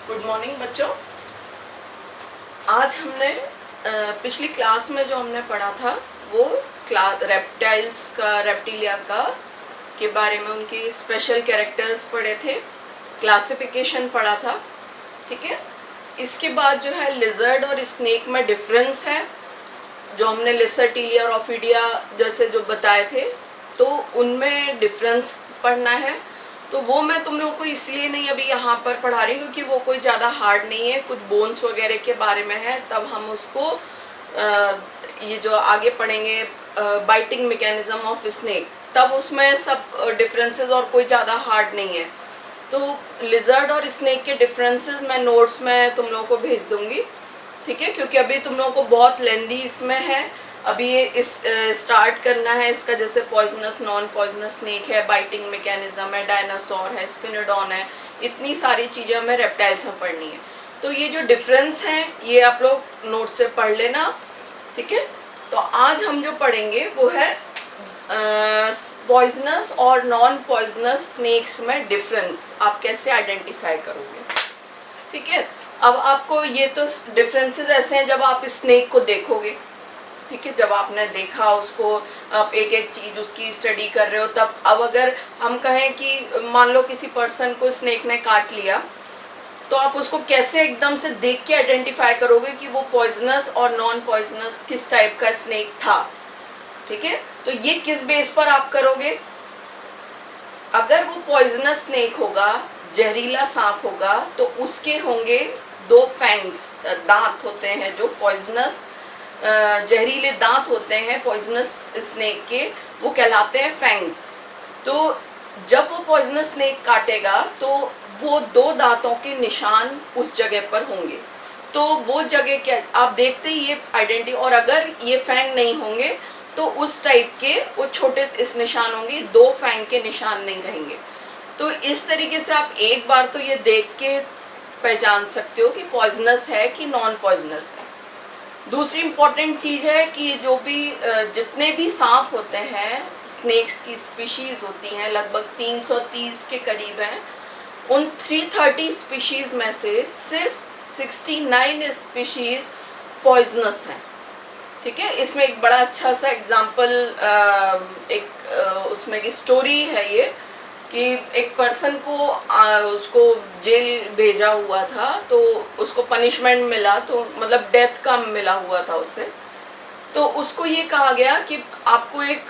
Good morning बच्चों। आज हमने पिछली क्लास में जो हमने पढ़ा था वो क्लास रेप्टाइल्स का, रेप्टिलिया का के बारे में उनकी स्पेशल कैरेक्टर्स पढ़े थे, क्लासिफिकेशन पढ़ा था। ठीक है, इसके बाद जो है लिजर्ड और स्नेक में डिफरेंस है, जो हमने लिसर्टिलिया और ऑफिडिया जैसे जो बताए थे, तो उनमें डिफरेंस पढ़ना है। तो वो मैं तुम लोगों को इसलिए नहीं अभी यहाँ पर पढ़ा रही हूँ क्योंकि वो कोई ज़्यादा हार्ड नहीं है, कुछ बोन्स वगैरह के बारे में है। तब हम उसको ये जो आगे पढ़ेंगे बाइटिंग मैकेनिज्म ऑफ स्नेक, तब उसमें सब डिफरेंसेस और कोई ज़्यादा हार्ड नहीं है। तो लिजर्ड और स्नेक के डिफरेंसेस मैं नोट्स में तुम लोगों को भेज दूँगी। ठीक है, क्योंकि अभी तुम लोगों को बहुत लेंदी इसमें है, अभी ये इस स्टार्ट करना है इसका। जैसे पॉइजनस, नॉन पॉइजनस स्नेक है, बाइटिंग मैकेनिज्म है, डायनासोर है, स्पिनोडॉन है, इतनी सारी चीज़ें हमें रेप्टाइल्स में पढ़नी है। तो ये जो डिफरेंस हैं ये आप लोग नोट से पढ़ लेना। ठीक है, तो आज हम जो पढ़ेंगे वो है पॉइजनस और नॉन पॉइजनस स्नेक्स में डिफरेंस आप कैसे आइडेंटिफाई करोगे। ठीक है, अब आपको ये तो डिफरेंसेस ऐसे हैं जब आप स्नेक को देखोगे। ठीक है, जब आपने देखा उसको, आप एक एक चीज़ उसकी स्टडी कर रहे हो, तब अब अगर हम कहें कि मान लो किसी पर्सन को स्नेक ने काट लिया, तो आप उसको कैसे एकदम से देख के आइडेंटिफाई करोगे कि वो पॉइजनस और नॉन पॉइजनस किस टाइप का स्नेक था। ठीक है, तो ये किस बेस पर आप करोगे। अगर वो पॉइजनस स्नेक होगा, जहरीला सांप होगा, तो उसके होंगे दो फैंग्स, दांत होते हैं जो पॉइजनस जहरीले दांत होते हैं पॉइजनस स्नेक के, वो कहलाते हैं फैंग्स। तो जब वो पॉइजनस स्नेक काटेगा तो वो दो दांतों के निशान उस जगह पर होंगे। तो वो जगह क्या आप देखते ही ये आइडेंटिटी, और अगर ये फैंग नहीं होंगे तो उस टाइप के वो छोटे इस निशान होंगे, दो फैंग के निशान नहीं रहेंगे। तो इस तरीके से आप एक बार तो ये देख के पहचान सकते हो कि पॉइजनस है कि नॉन पॉइजनस है। दूसरी इम्पॉर्टेंट चीज़ है कि जो भी जितने भी सांप होते हैं, स्नेक्स की स्पीशीज़ होती हैं, लगभग 330 के करीब हैं। उन 330 स्पीशीज़ में से सिर्फ 69 स्पीशीज़ पॉइजनस हैं। ठीक है, इसमें एक बड़ा अच्छा सा एग्जाम्पल, उसमें की स्टोरी है ये कि एक पर्सन को उसको जेल भेजा हुआ था, तो उसको पनिशमेंट मिला, तो मतलब डेथ का मिला हुआ था उसे। तो उसको ये कहा गया कि आपको एक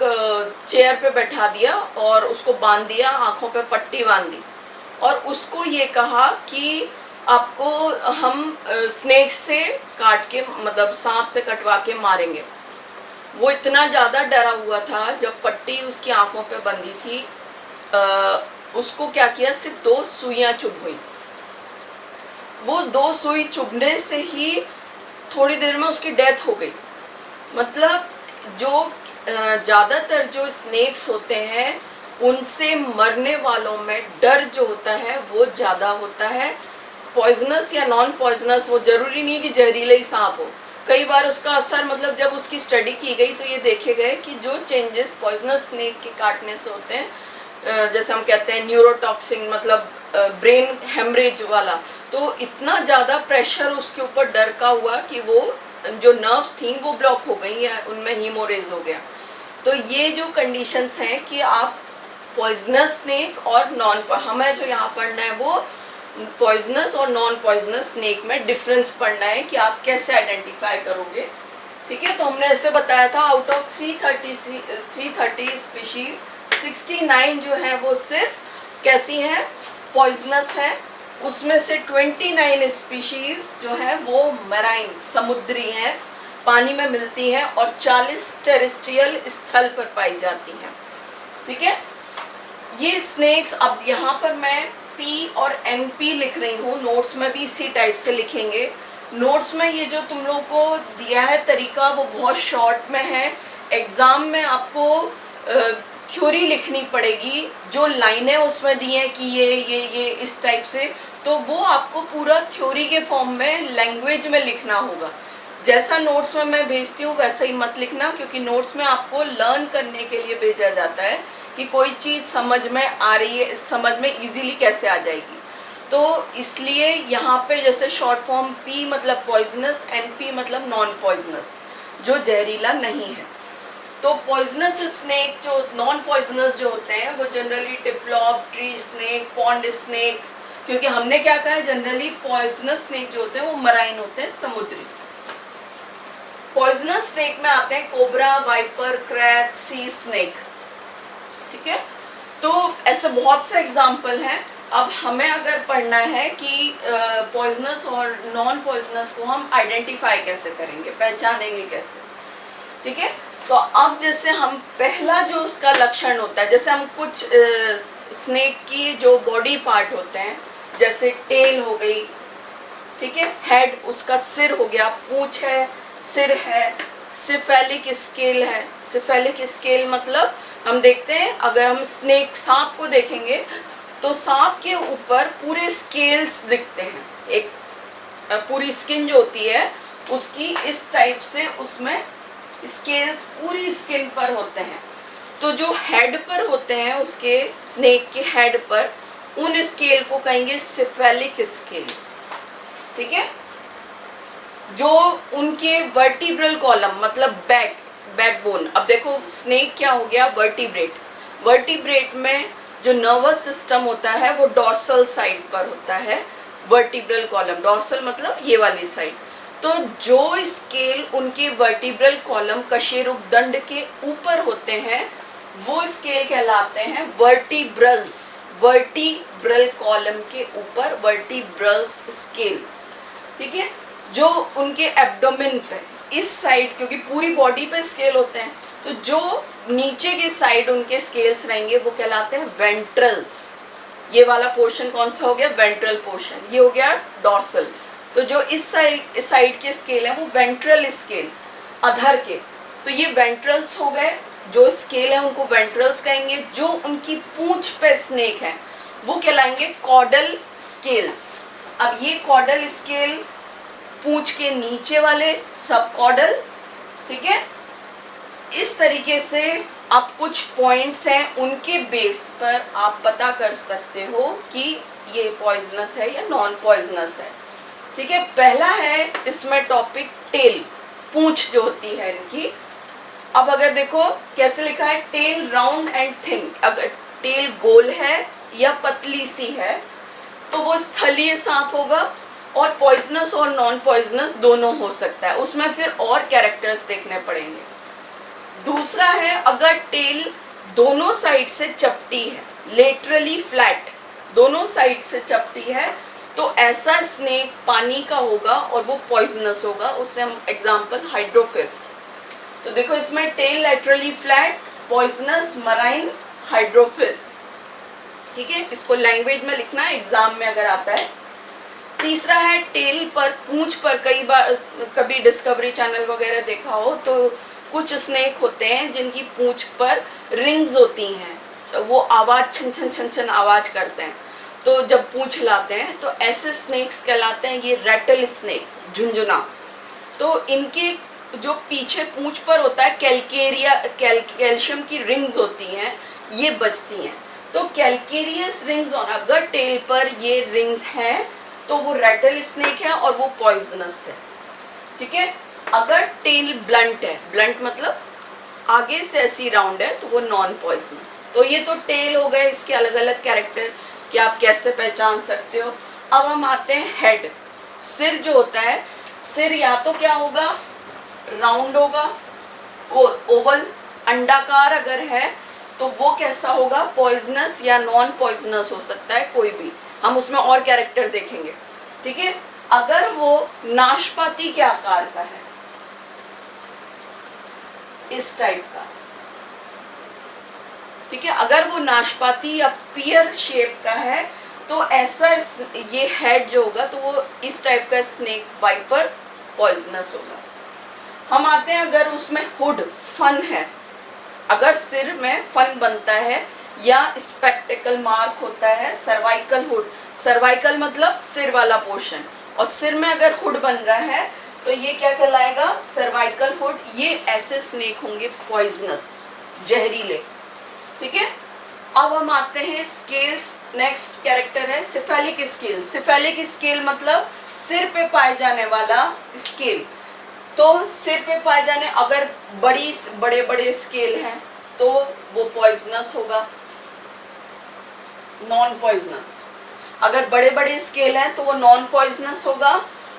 चेयर पे बैठा दिया और उसको बांध दिया, आंखों पे पट्टी बांध दी, और उसको ये कहा कि आपको हम स्नेक से काट के, मतलब सांप से कटवा के मारेंगे। वो इतना ज़्यादा डरा हुआ था, जब पट्टी उसकी आंखों पे बंधी थी, उसको क्या किया, सिर्फ 2 सुइयां चुभ हुई। वो 2 सुई चुभने से ही थोड़ी देर में उसकी डेथ हो गई। मतलब जो ज़्यादातर जो स्नेक्स होते हैं उनसे मरने वालों में डर जो होता है वो ज़्यादा होता है। पॉइजनस या नॉन पॉइजनस, वो ज़रूरी नहीं कि जहरीले ही सांप हो। कई बार उसका असर, मतलब जब उसकी स्टडी की गई तो ये देखे गए कि जो चेंजेस पॉइजनस स्नेक के काटने से होते हैं, जैसे हम कहते हैं न्यूरोटॉक्सिन, मतलब ब्रेन हेमरेज वाला, तो इतना ज़्यादा प्रेशर उसके ऊपर डर का हुआ कि वो जो नर्व्स थी वो ब्लॉक हो गई या उनमें हीमोरेज हो गया। तो ये जो कंडीशंस हैं कि आप पॉइजनस स्नेक और नॉन, हमें जो यहाँ पढ़ना है वो पॉइजनस और नॉन पॉइजनस स्नेक में डिफरेंस पढ़ना है कि आप कैसे आइडेंटिफाई करोगे। ठीक है, तो हमने ऐसे बताया था आउट ऑफ 330 स्पीशीज 69 जो है वो सिर्फ कैसी हैं, पॉइजनस है। उसमें से 29 स्पीशीज जो है वो मैराइन, समुद्री हैं, पानी में मिलती हैं, और 40 टेरेस्ट्रियल स्थल पर पाई जाती हैं। ठीक है, ये स्नेक्स, अब यहाँ पर मैं पी और एनपी लिख रही हूँ, नोट्स में भी इसी टाइप से लिखेंगे। नोट्स में ये जो तुम लोगों को दिया है तरीका वो बहुत शॉर्ट में है। एग्जाम में आपको थ्योरी लिखनी पड़ेगी, जो लाइनें उसमें दी हैं कि ये इस टाइप से, तो वो आपको पूरा थ्योरी के फॉर्म में लैंग्वेज में लिखना होगा। जैसा नोट्स में मैं भेजती हूँ वैसा ही मत लिखना, क्योंकि नोट्स में आपको लर्न करने के लिए भेजा जाता है कि कोई चीज़ समझ में आ रही है, समझ में इजीली कैसे आ जाएगी। तो इसलिए यहाँ पे जैसे शॉर्ट फॉर्म पी मतलब पॉइजनस, एनपी मतलब नॉन पॉइजनस, जो जहरीला नहीं है। तो पॉइजनस स्नेक जो नॉन पॉइजनस जो होते हैं वो generally typhlops, tree snake, pond snake, क्योंकि हमने क्या कहा है जनरली पॉइजनस स्नेक जो होते हैं वो मराइन होते हैं, समुद्री। पॉइजनस स्नेक में आते हैं cobra, viper, krait, sea snake. ठीक है, तो ऐसे बहुत से एग्जाम्पल हैं। अब हमें अगर पढ़ना है कि पॉइजनस और नॉन पॉइजनस को हम आइडेंटिफाई कैसे करेंगे, पहचानेंगे कैसे। ठीक है, तो अब जैसे हम पहला जो उसका लक्षण होता है, जैसे हम कुछ स्नेक की जो बॉडी पार्ट होते हैं, जैसे टेल हो गई, ठीक है, हेड उसका सिर हो गया, पूंछ है, सिर है, सिफेलिक स्केल है। सिफेलिक स्केल मतलब हम देखते हैं अगर हम स्नेक सांप को देखेंगे तो सांप के ऊपर पूरे स्केल्स दिखते हैं, एक पूरी स्किन जो होती है उसकी इस टाइप से उसमें स्केल्स पूरी स्किन पर होते हैं। तो जो हेड पर होते हैं उसके स्नेक के हेड पर, उन स्केल को कहेंगे सिफेलिक स्केल। ठीक है, जो उनके वर्टिब्रल कॉलम मतलब बैकबोन, अब देखो स्नेक क्या हो गया, वर्टिब्रेट। वर्टिब्रेट में जो नर्वस सिस्टम होता है वो डॉर्सल साइड पर होता है, वर्टिब्रल कॉलम, डॉर्सल मतलब ये वाली साइड। तो जो स्केल उनके वर्टिब्रल कॉलम कशेरुकदंड के ऊपर होते हैं वो स्केल कहलाते हैं वर्टिब्रल्स। वर्टिब्रल कॉलम के ऊपर वर्टिब्रल्स स्केल। ठीक है, जो उनके एब्डोमेन पे इस साइड, क्योंकि पूरी बॉडी पे स्केल होते हैं, तो जो नीचे के साइड उनके स्केल्स रहेंगे वो कहलाते हैं वेंट्रल्स। ये वाला पोर्शन कौन सा हो गया, वेंट्रल पोर्शन, ये हो गया डॉर्सल। तो जो इस साइड के स्केल हैं वो वेंट्रल स्केल, अधर के, तो ये वेंट्रल्स हो गए। जो स्केल है उनको वेंट्रल्स कहेंगे। जो उनकी पूंछ पे स्नेक है वो कहलाएंगे कॉडल स्केल्स। अब ये कॉडल स्केल पूंछ के नीचे वाले सब कॉडल। ठीक है, इस तरीके से आप कुछ पॉइंट्स हैं उनके बेस पर आप पता कर सकते हो कि ये पॉइजनस है या नॉन पॉइजनस है। ठीक है, पहला है इसमें टॉपिक टेल, पूंछ जो होती है इनकी। अब अगर देखो कैसे लिखा है, टेल राउंड एंड थिन। अगर टेल गोल है या पतली सी है तो वो स्थलीय सांप होगा, और पॉइजनस और नॉन पॉइजनस दोनों हो सकता है, उसमें फिर और कैरेक्टर्स देखने पड़ेंगे। दूसरा है अगर टेल दोनों साइड से चपटी है, लेटरली फ्लैट, दोनों साइड से चपटी है, तो ऐसा स्नेक पानी का होगा और वो पॉइजनस होगा। उससे हम एग्जांपल हाइड्रोफिस। तो देखो इसमें tail laterally flat, poisonous, marine, hydrophis. ठीक है, इसको लैंग्वेज में लिखना है एग्जाम में अगर आता है। तीसरा है टेल पर, पूंछ पर, कई बार कभी डिस्कवरी चैनल वगैरह देखा हो तो कुछ स्नेक होते हैं जिनकी पूंछ पर रिंग्स होती हैं, तो वो आवाज छन छन छन छन आवाज करते हैं, तो जब पूंछ हिलाते हैं तो ऐसे स्नेक्स कहलाते हैं ये रैटल स्नेक, झुंझुना। तो इनके जो पीछे पूंछ पर होता है कैल्शियम की रिंग्स होती हैं, ये बचती हैं। तो कैल्केरियस रिंग्स और अगर टेल पर ये रिंग्स हैं तो वो रैटल स्नेक है और वो पॉइजनस है। ठीक है, अगर टेल ब्लंट है, ब्लंट मतलब आगे से ऐसी राउंड है, तो वो नॉन पॉइजनस। तो ये तो टेल हो गए, इसके अलग अलग कैरेक्टर कि आप कैसे पहचान सकते हो। अब हम आते हैं हेड। सिर जो होता है, सिर या तो क्या होगा, राउंड होगा, वो ओवल अंडाकार अगर है तो वो कैसा होगा, पॉइजनस या नॉन पॉइजनस हो सकता है, कोई भी। हम उसमें और कैरेक्टर देखेंगे। ठीक है, अगर वो नाशपाती के आकार का है, इस टाइप का, ठीक है, अगर वो नाशपाती या पियर शेप का है तो ऐसा ये हेड जो होगा तो वो इस टाइप का स्नेक, वाइपर, पॉइजनस होगा। हम आते हैं अगर उसमें हुड, फन है, अगर सिर में फन बनता है या स्पेक्टिकल मार्क होता है, सर्वाइकल हुड, सर्वाइकल मतलब सिर वाला पोर्शन, और सिर में अगर हुड बन रहा है तो ये क्या कहलाएगा, सर्वाइकल हुड। ये ऐसे स्नेक होंगे पॉइजनस, जहरीले। ठीक है, अब हम आते हैं स्केल्स। नेक्स्ट कैरेक्टर है सिफेलिक स्केल। सिफेलिक स्केल मतलब सिर पे पाए जाने वाला स्केल। तो सिर पे पाए जाने, अगर बड़े बड़े स्केल हैं तो वो पॉइजनस होगा, नॉन पॉइजनस। अगर बड़े बड़े स्केल हैं तो वो नॉन पॉइजनस होगा,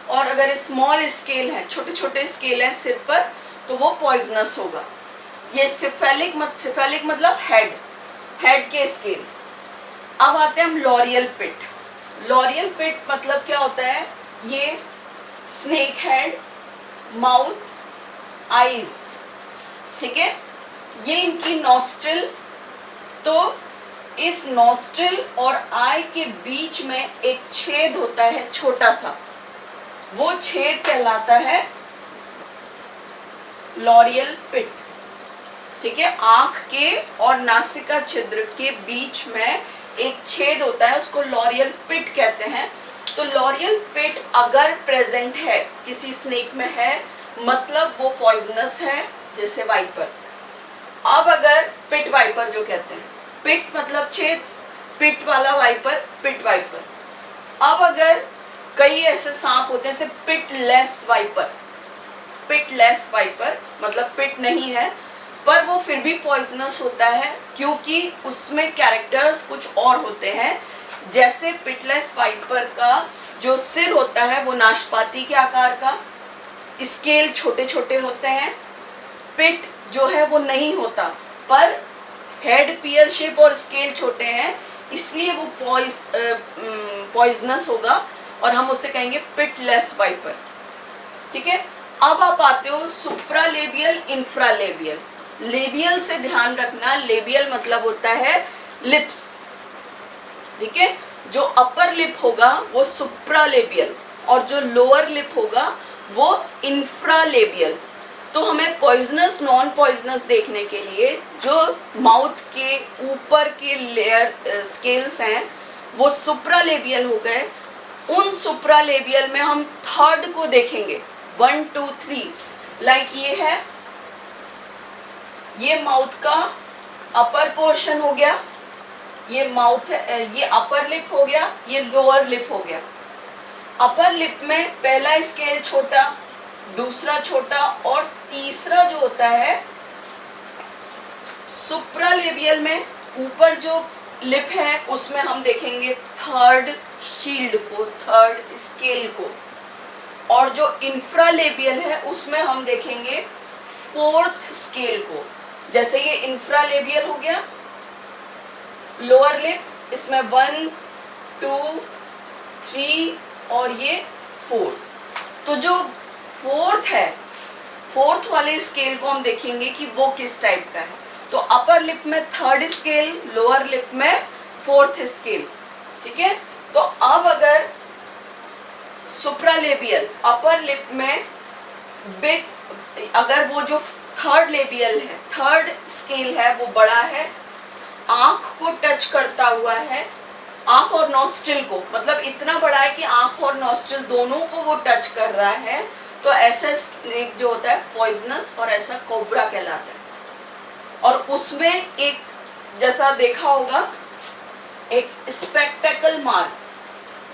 और अगर स्मॉल स्केल है, छोटे छोटे स्केल हैं सिर पर, तो वो पॉइजनस होगा। ये सिफेलिक मतलब हेड के स्केल। अब आते हैं हम लॉरियल पिट। लॉरियल पिट मतलब क्या होता है, ये स्नेक हेड, माउथ, आईज, ठीक है, ये इनकी नॉस्ट्रिल। तो इस नॉस्ट्रिल और आई के बीच में एक छेद होता है छोटा सा, वो छेद कहलाता है लॉरियल पिट, ठीक है। आंख के और नासिका छिद्र के बीच में एक छेद होता है, उसको लॉरियल पिट कहते हैं। तो लॉरियल पिट अगर प्रेजेंट है किसी स्नेक में है, मतलब वो पॉइजनस है, जैसे वाइपर। अब अगर पिट वाइपर जो कहते हैं, पिट मतलब छेद, पिट वाला वाइपर, पिट वाइपर। अब अगर कई ऐसे सांप होते हैं जैसे पिटलेस वाइपर, पिटलेस वाइपर मतलब पिट नहीं है पर वो फिर भी पॉइजनस होता है, क्योंकि उसमें कैरेक्टर्स कुछ और होते हैं। जैसे पिटलेस वाइपर का जो सिर होता है वो नाशपाती के आकार का, स्केल छोटे छोटे होते हैं। पिट जो है वो नहीं होता, पर हेड पियर शेप और स्केल छोटे हैं, इसलिए वो पॉइजनस होगा और हम उसे कहेंगे पिटलेस वाइपर, ठीक है। अब आप आते हो सुप्रालेबियल, इंफ्रालेबियल। लेबियल से ध्यान रखना, लेबियल मतलब होता है लिप्स, ठीक है। जो अपर लिप होगा वो सुप्रालेबियल और जो लोअर लिप होगा वो इंफ्रालेबियल। तो हमें पॉइजनस नॉन पॉइजनस देखने के लिए जो माउथ के ऊपर के लेयर स्केल्स हैं वो सुप्रालेबियल हो गए। उन सुप्रालेबियल में हम थर्ड को देखेंगे, 1 2 3। लाइक ये है, ये माउथ का अपर पोर्शन हो गया, ये माउथ है, ये अपर लिप हो गया, ये लोअर लिप हो गया। अपर लिप में पहला स्केल छोटा, दूसरा छोटा, और तीसरा जो होता है सुप्रालेबियल में ऊपर जो लिप है उसमें हम देखेंगे थर्ड शील्ड को, थर्ड स्केल को। और जो इंफ्रालेबियल है उसमें हम देखेंगे फोर्थ स्केल को। जैसे ये इंफ्रालेबियल हो गया, लोअर लिप, इसमें 1 2 3 और ये 4। तो जो फोर्थ है, फोर्थ वाले स्केल को हम देखेंगे कि वो किस टाइप का है। तो अपर लिप में थर्ड स्केल, लोअर लिप में फोर्थ स्केल, ठीक है। तो अब अगर सुप्रालेबियल अपर लिप में बिग, अगर वो जो थर्ड लेबियल है, थर्ड स्केल है, वो बड़ा है, आंख को टच करता हुआ है, आंख और नॉस्ट्रिल को, मतलब इतना बड़ा है कि आंख और नॉस्ट्रिल दोनों को वो टच कर रहा है, तो ऐसा स्नेक जो होता है पॉइजनस और ऐसा कोबरा कहलाता है। और उसमें एक, जैसा देखा होगा, एक स्पेक्टेकल मार्क,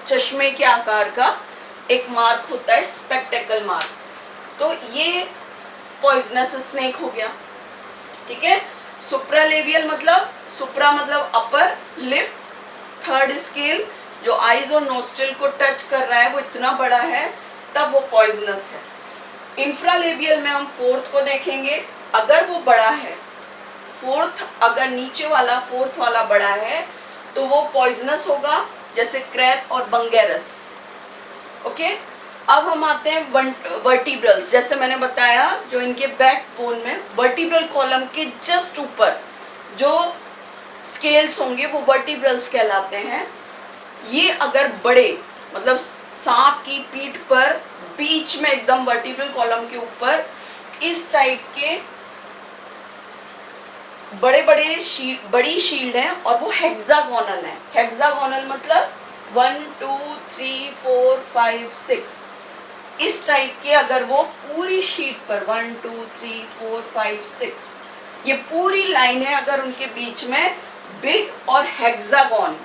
चश्मे के आकार का एक मार्क होता है, स्पेक्टेकल मार्क। तो ये पॉइजनस स्नेक हो गया, ठीक है। सुप्रालेबियल मतलब, सुप्रा मतलब अपर लिप, थर्ड स्केल, जो आईज और नोस्ट्रिल को टच कर रहा है वो इतना बड़ा है, तब वो पॉइजनस है। इंफ्रालेबियल में हम फोर्थ को देखेंगे, अगर वो बड़ा है, फोर्थ अगर नीचे वाला फोर्थ वाला बड़ा है तो वो पॉइजनस होगा, जैसे क्रैक और बंगेरस, ओके। अब हम आते हैं वर्टिब्रल्स। जैसे मैंने बताया, जो इनके बैक बोन में वर्टिब्रल कॉलम के जस्ट ऊपर जो स्केल्स होंगे वो वर्टिब्रल्स कहलाते हैं। ये अगर बड़े, मतलब सांप की पीठ पर बीच में एकदम वर्टिब्रल कॉलम के ऊपर इस टाइप के बड़ी शील्ड है और वो हेक्सागोनल है। हेक्सागोनल मतलब 1 2 3 4 5 6 इस टाइप के, अगर वो पूरी शीट पर 1 2 3 4 5 6 ये पूरी लाइन है, अगर उनके बीच में बिग और हेक्सागोन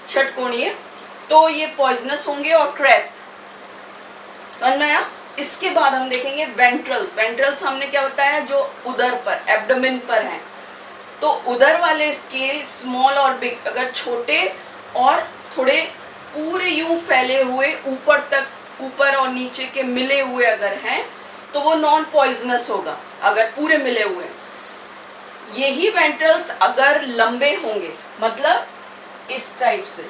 षटकोणीय, तो ये पॉइजनस होंगे। और क्रैथ, समझ में आया। इसके बाद हम देखेंगे वेंट्रल्स। वेंट्रल्स हमने क्या बताया, जो उदर पर, एब्डोमेन पर हैं। तो उदर वाले स्केल स्मॉल और बिग, अगर छोटे और थोड़े पूरे यूं फैले हुए ऊपर तक, ऊपर और नीचे के मिले हुए अगर हैं तो वो नॉन पॉइजनस होगा, अगर पूरे मिले हुए। यही वेंट्रल्स अगर लंबे होंगे, मतलब इस टाइप से,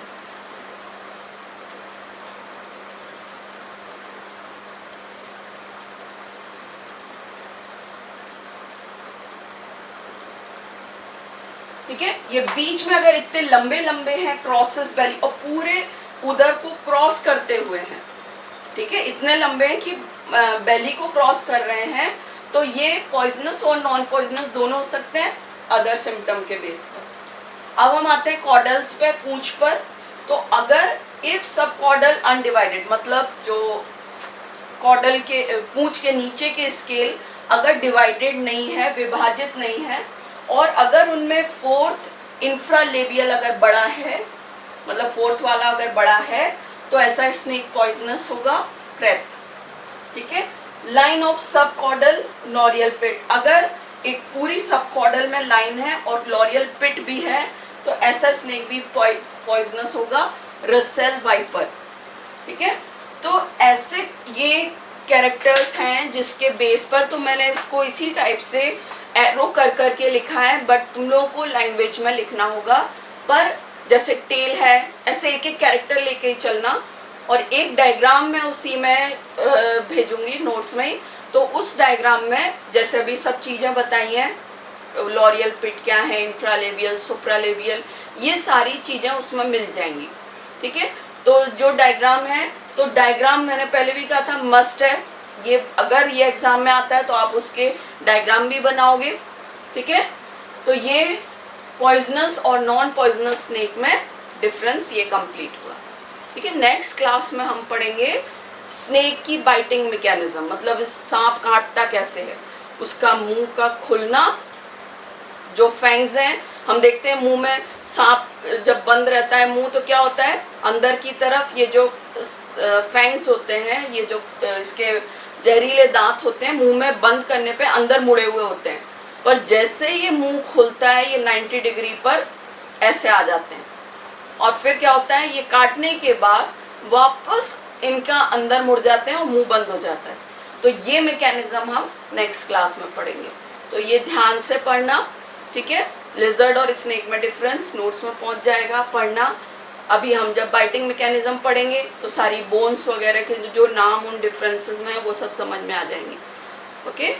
ठीक है, ये बीच में अगर इतने लंबे लंबे हैं, क्रॉसेस बेली, और पूरे उदर को क्रॉस करते हुए हैं, ठीक है, इतने लंबे हैं कि बेली को क्रॉस कर रहे हैं, तो ये पॉइजनस और नॉन पॉइजनस दोनों हो सकते हैं अदर सिम्टम के बेस पर। अब हम आते हैं कॉर्डल्स पे, पूंछ पर। तो अगर इफ सब कॉर्डल अनडिवाइडेड, मतलब जो कॉर्डल के पूंछ के नीचे के स्केल अगर डिवाइडेड नहीं है, विभाजित नहीं है, और अगर उनमें फोर्थ इंफ्रालेबियल अगर बड़ा है, मतलब फोर्थ वाला अगर बड़ा है, तो ऐसा स्नेक पॉइजनस होगा, क्रैथ, ठीक है। लाइन ऑफ सब कॉर्डल लॉरियल पिट, अगर एक पूरी सब कॉर्डल में लाइन है और लॉरियल पिट भी है, तो ऐसा स्नेक भी पॉइजनस होगा, रसेल वाइपर, ठीक है। तो ऐसे ये कैरेक्टर्स हैं जिसके बेस पर, तो मैंने इसको इसी टाइप से एरो कर करके लिखा है, बट तुम लोगों को लैंग्वेज में लिखना होगा। पर जैसे टेल है, ऐसे एक एक कैरेक्टर लेके ही चलना, और एक डायग्राम में उसी में भेजूंगी नोट्स में। तो उस डायग्राम में जैसे अभी सब चीज़ें बताई हैं, लॉरियल पिट क्या है, इंफ्रालेबियल, सुप्रालेबियल, ये सारी चीज़ें उसमें मिल जाएंगी, ठीक है। तो जो डायग्राम है, तो डायग्राम मैंने पहले भी कहा था मस्ट है, ये अगर ये एग्जाम में आता है तो आप उसके डायग्राम भी बनाओगे, ठीक है। तो ये पॉइजनस और नॉन पॉइजनस स्नेक में डिफरेंस ये कंप्लीट हुआ, ठीक है। नेक्स्ट क्लास में हम पढ़ेंगे स्नेक की बाइटिंग मैकेनिज्म, मतलब इस सांप काटता कैसे है, उसका मुंह का खुलना, जो फैंग्स हैं, हम देखते हैं मुंह में सांप जब बंद रहता है मुंह, तो क्या होता है, अंदर की तरफ ये जो फैंग्स होते हैं, ये जो इसके जहरीले दांत होते हैं, मुंह में बंद करने पे अंदर मुड़े हुए होते हैं, पर जैसे ये मुंह खुलता है, ये 90 डिग्री पर ऐसे आ जाते हैं, और फिर क्या होता है, ये काटने के बाद वापस इनका अंदर मुड़ जाते हैं और मुंह बंद हो जाता है। तो ये मैकेनिज्म हम नेक्स्ट क्लास में पढ़ेंगे, तो ये ध्यान से पढ़ना, ठीक है। लिजर्ड और स्नेक में डिफरेंस नोट्स में पहुंच जाएगा, पढ़ना। अभी हम जब बाइटिंग मैकेनिज्म पढ़ेंगे तो सारी बोन्स वगैरह के जो नाम उन डिफरेंसेस में है वो सब समझ में आ जाएंगे, ओके।